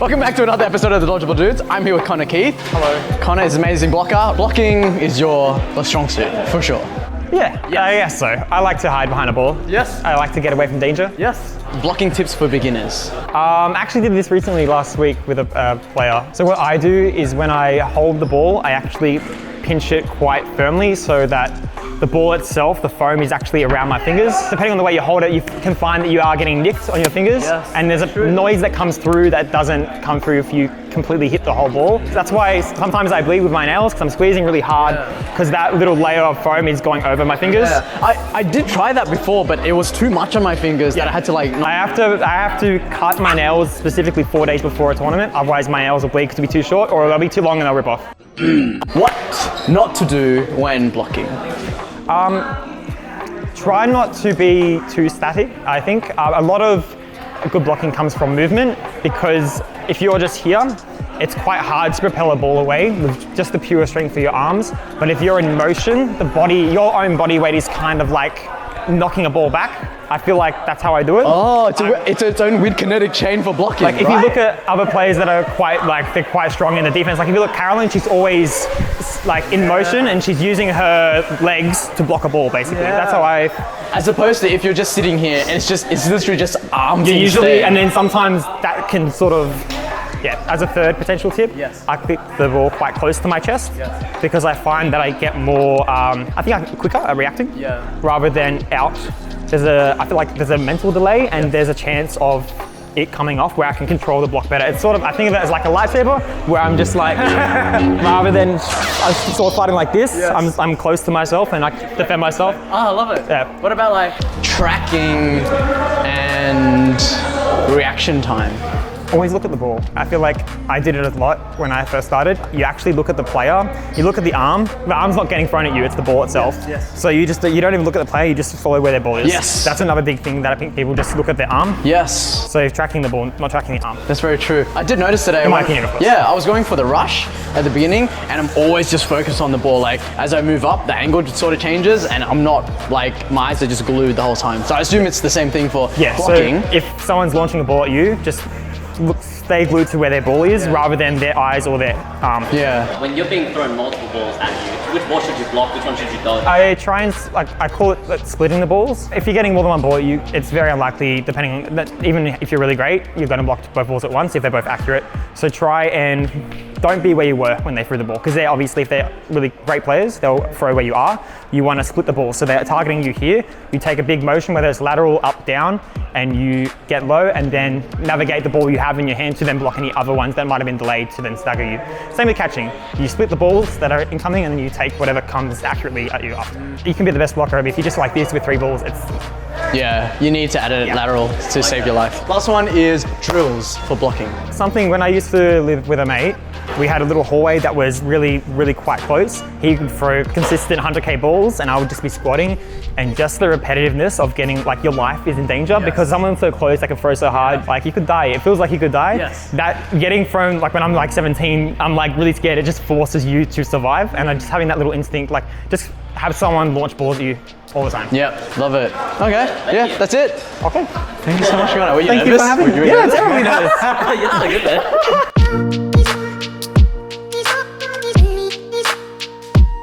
Welcome back to another episode of the Dodgeball Dudes. I'm here with Conor Keith. Hello. Conor is an amazing blocker. Blocking is your strong suit, for sure. Yeah, I guess so. I like to hide behind a ball. Yes. I like to get away from danger. Yes. Blocking tips for beginners. Actually did this recently last week with a player. So what I do is when I hold the ball, I actually pinch it quite firmly so that the ball itself, the foam is actually around my fingers. Depending on the way you hold it, you can find that you are getting nicked on your fingers. Yes. And there's a noise that comes through that doesn't come through if you completely hit the whole ball. That's why sometimes I bleed with my nails because I'm squeezing really hard because that little layer of foam is going over my fingers. Yeah. I did try that before, but it was too much on my fingers that I had to like... I have to cut my nails specifically 4 days before a tournament, otherwise my nails will bleed because it'll be too short or they'll be too long and they'll rip off. What not to do when blocking? Try not to be too static, I think. A lot of good blocking comes from movement because if you're just here, it's quite hard to propel a ball away with just the pure strength of your arms. But if you're in motion, your own body weight is kind of like knocking a ball back. I feel like that's how I do it. Oh, it's its own weird kinetic chain for blocking. Like if you look at other players that are they're quite strong in the defense. Like if you look at Caroline, she's always like in motion and she's using her legs to block a ball basically. Yeah. That's how I... As opposed to if you're just sitting here and it's literally just arms. You usually, instead. and then sometimes that can sort of, as a third potential tip, I clip the ball quite close to my chest because I find that I get more, I think I'm quicker at reacting rather than out. I feel like there's a mental delay and there's a chance of it coming off where I can control the block better. It's sort of, I think of it as like a lightsaber where I'm just like, rather than I'm sort of fighting like this, I'm close to myself and I defend myself. Oh, I love it. Yeah. What about like tracking and reaction time? Always look at the ball. I feel like I did it a lot when I first started. You actually look at the player, you look at the arm. The arm's not getting thrown at you, it's the ball itself. Yes. So you don't even look at the player, you just follow where their ball is. Yes. That's another big thing that I think people just look at their arm. Yes. So tracking the ball, not tracking the arm. That's very true. I did notice today. In my opinion, of course. Yeah, I was going for the rush at the beginning and I'm always just focused on the ball. Like as I move up, the angle sort of changes and I'm not like, my eyes are just glued the whole time. So I assume it's the same thing for blocking. So if someone's launching a ball at you, just stay glued to where their ball is rather than their eyes or their arm. Yeah. When you're being thrown multiple balls at you, which ball should you block, which one should you dodge? I try and, I call it splitting the balls. If you're getting more than one ball at you, it's very unlikely, depending on that, even if you're really great, you're going to block both balls at once if they're both accurate. So try and don't be where you were when they threw the ball, because they're obviously, if they're really great players, they'll throw where you are. You want to split the ball, so they're targeting you here. You take a big motion, whether it's lateral, up, down, and you get low, and then navigate the ball you have in your hand to then block any other ones that might have been delayed to then stagger you. Same with catching. You split the balls that are incoming, and then you take whatever comes accurately at you after. You can be the best blocker, but if you just like this with 3 balls, it's... Yeah, you need to add a lateral to save your life. Last one is drills for blocking. Something when I used to live with a mate, we had a little hallway that was really, really quite close. He could throw consistent 100K balls and I would just be squatting, and just the repetitiveness of getting, like, your life is in danger because someone's so close, they can throw so hard, like you could die. It feels like you could die. Yes. That getting thrown, like when I'm like 17, I'm like really scared. It just forces you to survive, and just having that little instinct, like just have someone launch balls at you all the time. Yep, love it. Okay, that's it. Okay. Thank you so much, Conor. Were you Thank nervous? you for having me. Yeah, definitely nervous. You're so good there.